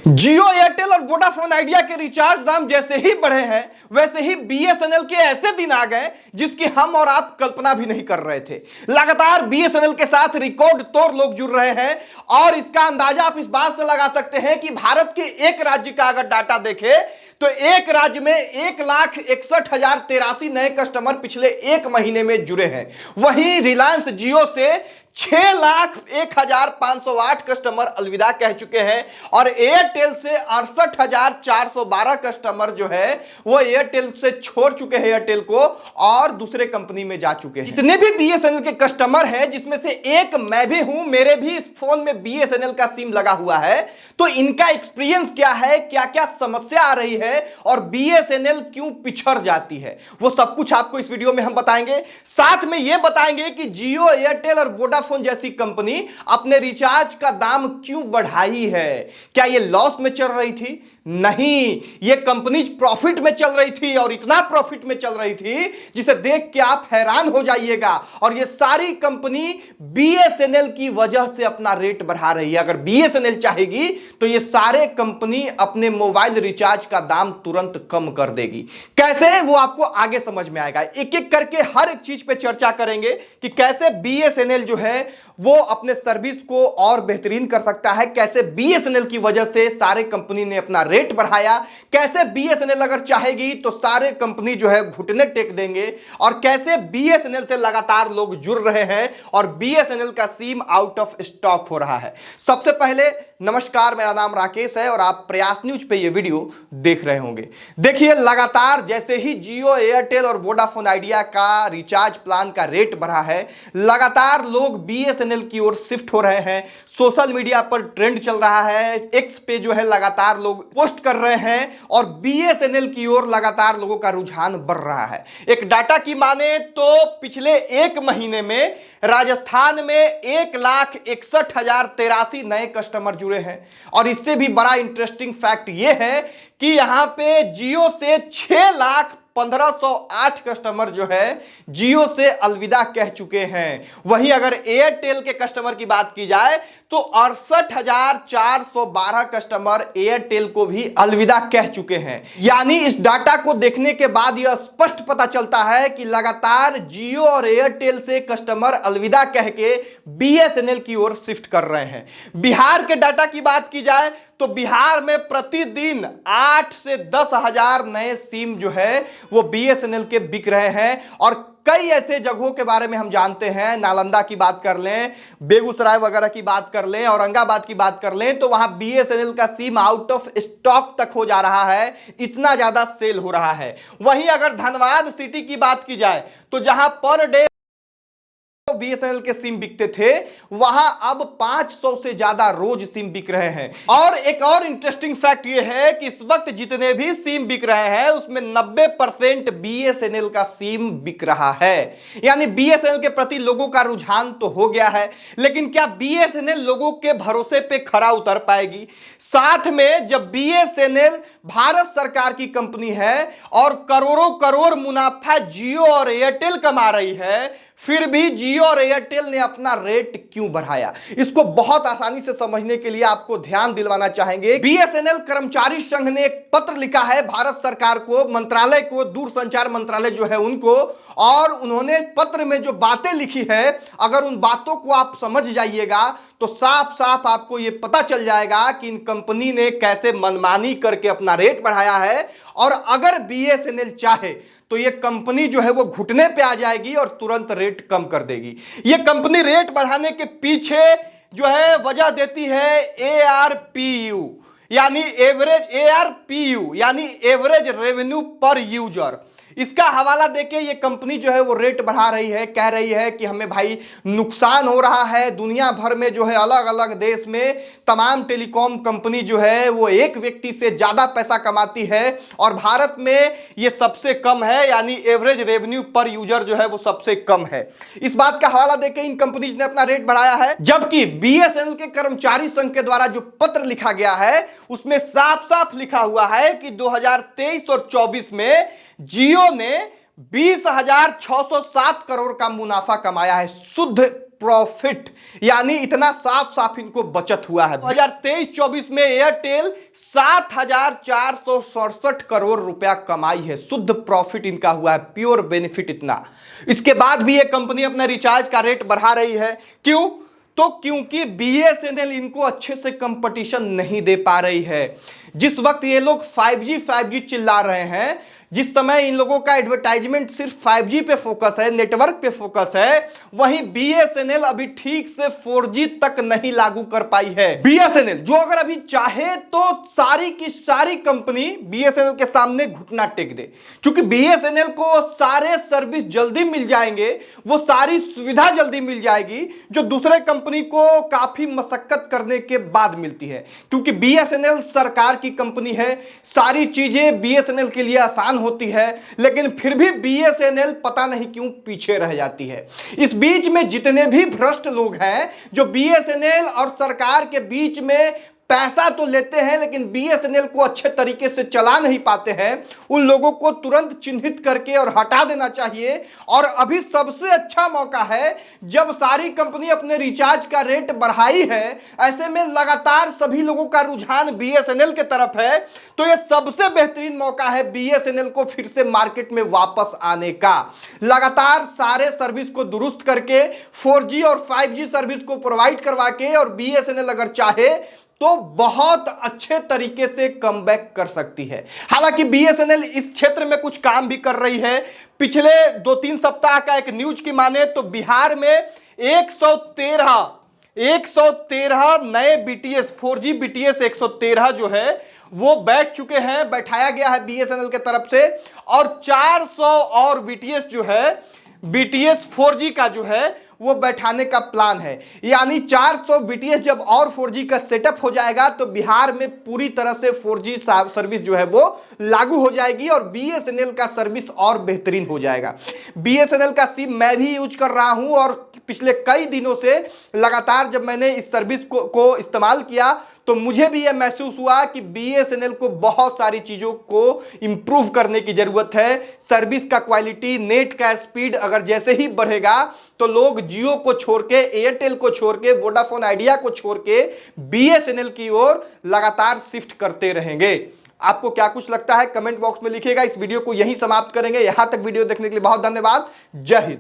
जियो, Airtel और Vodafone idea के recharge दाम जैसे ही बढ़े हैं वैसे ही बीएसएनएल के ऐसे दिन आ गए जिसकी हम और आप कल्पना भी नहीं कर रहे थे। लगातार बीएसएनएल के साथ रिकॉर्ड तोड़ लोग जुड़ रहे हैं और इसका अंदाजा आप इस बात से लगा सकते हैं कि भारत के एक राज्य का अगर डाटा देखें तो एक राज्य में 1,61,083 नए कस्टमर पिछले एक महीने में जुड़े हैं। वहीं रिलायंस जियो से 6,01,508 कस्टमर अलविदा कह चुके हैं और एयरटेल से 68,412 कस्टमर जो है वो एयरटेल से छोड़ चुके हैं एयरटेल को और दूसरे कंपनी में जा चुके हैं। जितने भी बीएसएनएल के कस्टमर हैं जिसमें से एक मैं भी हूं, मेरे भी इस फोन में बीएसएनएल का सिम लगा हुआ है, तो इनका एक्सपीरियंस क्या है, क्या क्या समस्या आ रही है और बीएसएनएल क्यों पिछड़ जाती है, वो सब कुछ आपको इस वीडियो में हम बताएंगे। साथ में यह बताएंगे कि जियो, एयरटेल और वोडाफोन जैसी कंपनी अपने रिचार्ज का दाम क्यों बढ़ाई है। क्या यह लॉस में चल रही थी? नहीं, यह कंपनी प्रॉफिट में चल रही थी और इतना प्रॉफिट में चल रही थी जिसे देख के आप हैरान हो जाइएगा। और यह सारी कंपनी बीएसएनएल की वजह से अपना रेट बढ़ा रही है। अगर बीएसएनएल चाहेगी तो यह सारे कंपनी अपने मोबाइल रिचार्ज का दाम तुरंत कम कर देगी। कैसे, वो आपको आगे समझ में आएगा। एक एक करके हर एक चीज पे चर्चा करेंगे कि कैसे बीएसएनएल जो है वो अपने सर्विस को और बेहतरीन कर सकता है, कैसे बीएसएनएल की वजह से सारे कंपनी ने अपना रेट बढ़ाया, कैसे बीएसएनएल अगर चाहेगी तो सारे कंपनी जो है घुटने टेक देंगे और कैसे बीएसएनएल से लगातार लोग जुड़ रहे हैं और बीएसएनएल का सिम आउट ऑफ स्टॉक हो रहा है। सबसे पहले नमस्कार, मेरा नाम राकेश है और आप प्रयास न्यूज पे ये वीडियो देख रहे होंगे। देखिए, लगातार जैसे ही जियो, एयरटेल और वोडाफोन आइडिया का रिचार्ज प्लान का रेट बढ़ा है, लगातार लोग बीएसएनएल की ओर शिफ्ट हो रहे हैं। सोशल मीडिया पर ट्रेंड चल रहा है, एक्स पे जो है लगातार लोग पोस्ट कर रहे हैं और बीएसएनएल की ओर लगातार लोगों का रुझान बढ़ रहा है। एक डाटा की माने तो पिछले एक महीने में राजस्थान में 1,61,083 नए कस्टमर जुड़े हैं और इससे भी बड़ा इंटरेस्टिंग फैक्ट यह है कि यहां पे जियो से 6,15,08 कस्टमर जो है जियो से अलविदा कह चुके हैं। वहीं अगर एयरटेल के कस्टमर की बात की जाए तो 68,412 कस्टमर एयरटेल को भी अलविदा कह चुके हैं। यानी इस डाटा को देखने के बाद यह स्पष्ट पता चलता है कि लगातार जियो और एयरटेल से कस्टमर अलविदा कह के बीएसएनएल की ओर शिफ्ट कर रहे हैं। बिहार के डाटा की बात की जाए तो बिहार में प्रतिदिन 8 से 10,000 नए सिम जो है वो बीएसएनएल के बिक रहे हैं और कई ऐसे जगहों के बारे में हम जानते हैं। नालंदा की बात कर लें, बेगूसराय वगैरह की बात कर लें, औरंगाबाद की बात कर लें तो वहां बीएसएनएल का सिम आउट ऑफ स्टॉक तक हो जा रहा है, इतना ज्यादा सेल हो रहा है। वहीं अगर धनबाद सिटी की बात की जाए तो जहां पर डे बीएसएनएल के सिम बिकते थे वहां अब 500 से ज्यादा रोज सिम बिक रहे हैं। और एक और इंटरेस्टिंग फैक्ट यह है कि इस वक्त जितने भी सिम बिक रहे हैं उसमें 90% बीएसएनएल का सिम बिक रहा है। यानी बीएसएनएल के प्रति लोगों का रुझान तो हो गया है, लेकिन क्या बीएसएनएल लोगों के भरोसे पे खरा उतर पाएगी? साथ में जब बीएसएनएल भारत सरकार की कंपनी है और करोड़ों करोड़ मुनाफा जियो और एयरटेल कमा रही है, फिर भी जियो और एयरटेल ने अपना रेट क्यों बढ़ाया? इसको बहुत आसानी से समझने के लिए आपको ध्यान दिलवाना चाहेंगे। बीएसएनएल कर्मचारी संघ ने एक पत्र लिखा है भारत सरकार को, मंत्रालय को, दूरसंचार मंत्रालय जो है उनको, और उन्होंने पत्र में जो बातें लिखी है अगर उन बातों को आप समझ जाइएगा तो साफ साफ आपको यह पता चल जाएगा कि इन कंपनी ने कैसे मनमानी करके अपना रेट बढ़ाया है। और अगर बीएसएनएल चाहे तो ये कंपनी जो है वो घुटने पे आ जाएगी और तुरंत रेट कम कर देगी। ये कंपनी रेट बढ़ाने के पीछे जो है वजह देती है एआरपीयू, यानी एवरेज रेवेन्यू पर यूजर। इसका हवाला देके ये कंपनी जो है वो रेट बढ़ा रही है, कह रही है कि हमें भाई नुकसान हो रहा है। दुनिया भर में जो है अलग अलग देश में तमाम टेलीकॉम कंपनी जो है वो एक व्यक्ति से ज्यादा पैसा कमाती है और भारत में ये सबसे कम है, यानी एवरेज रेवेन्यू पर यूजर जो है वो सबसे कम है। इस बात का हवाला देके इन कंपनीज ने अपना रेट बढ़ाया है। जबकि बीएसएनएल के कर्मचारी संघ के द्वारा जो पत्र लिखा गया है उसमें साफ साफ लिखा हुआ है कि 2023 और 24 में जियो ने 20,607 करोड़ का मुनाफा कमाया है, शुद्ध प्रॉफिट, यानी इतना साफ साफ इनको बचत हुआ है। 2023-24 में एयरटेल 7,467 करोड़ रुपया कमाई है, शुद्ध प्रॉफिट इनका हुआ है, प्योर बेनिफिट इतना। इसके बाद भी ये कंपनी अपना रिचार्ज का रेट बढ़ा रही है। क्यों? तो क्योंकि बीएसएनएल इनको अच्छे से कंपटीशन नहीं दे पा रही है। जिस वक्त ये लोग 5G चिल्ला रहे हैं, जिस समय इन लोगों का एडवर्टाइजमेंट सिर्फ 5G पे फोकस है, नेटवर्क पे फोकस है, वहीं बीएसएनएल अभी ठीक से 4G तक नहीं लागू कर पाई है। बीएसएनएल जो अगर अभी चाहे तो सारी की सारी कंपनी बीएसएनएल के सामने घुटना टेक दे, क्योंकि बीएसएनएल को सारे सर्विस जल्दी मिल जाएंगे, वो सारी सुविधा जल्दी मिल जाएगी जो दूसरे कंपनी को काफी मशक्कत करने के बाद मिलती है। क्योंकि बीएसएनएल सरकार की कंपनी है, सारी चीजें बीएसएनएल के लिए आसान होती है, लेकिन फिर भी बीएसएनएल पता नहीं क्यों पीछे रह जाती है। इस बीच में जितने भी भ्रष्ट लोग हैं जो बीएसएनएल और सरकार के बीच में पैसा तो लेते हैं लेकिन बीएसएनएल को अच्छे तरीके से चला नहीं पाते हैं, उन लोगों को तुरंत चिन्हित करके और हटा देना चाहिए। और अभी सबसे अच्छा मौका है, जब सारी कंपनी अपने रिचार्ज का रेट बढ़ाई है, ऐसे में लगातार सभी लोगों का रुझान बीएसएनएल के तरफ है, तो यह सबसे बेहतरीन मौका है बीएसएनएल को फिर से मार्केट में वापस आने का। लगातार सारे सर्विस को दुरुस्त करके 4G और 5G सर्विस को प्रोवाइड करवा के, और बीएसएनएल अगर चाहे तो बहुत अच्छे तरीके से कमबैक कर सकती है। हालांकि बीएसएनएल इस क्षेत्र में कुछ काम भी कर रही है। पिछले 2-3 सप्ताह का एक न्यूज की माने तो बिहार में 113 नए बीटीएस 4G बीटीएस 113 जो है वो बैठ चुके हैं, बैठाया गया है बीएसएनएल के तरफ से, और 400 और बीटीएस जो है बीटीएस 4G का जो है वो बैठाने का प्लान है। यानी 400 बीटीएस जब और 4G का सेटअप हो जाएगा तो बिहार में पूरी तरह से 4G सर्विस जो है वो लागू हो जाएगी और बीएसएनएल का सर्विस और बेहतरीन हो जाएगा। बीएसएनएल का सिम मैं भी यूज कर रहा हूं और पिछले कई दिनों से लगातार जब मैंने इस सर्विस को इस्तेमाल किया तो मुझे भी यह महसूस हुआ कि बीएसएनएल को बहुत सारी चीजों को इंप्रूव करने की जरूरत है। सर्विस का क्वालिटी, नेट का स्पीड अगर जैसे ही बढ़ेगा तो लोग जियो को छोड़ के, एयरटेल को छोड़ के, वोडाफोन आइडिया को छोड़ के बीएसएनएल की ओर लगातार शिफ्ट करते रहेंगे। आपको क्या कुछ लगता है कमेंट बॉक्स में लिखिएगा। इस वीडियो को यहीं समाप्त करेंगे। यहां तक वीडियो देखने के लिए बहुत धन्यवाद। जय हिंद।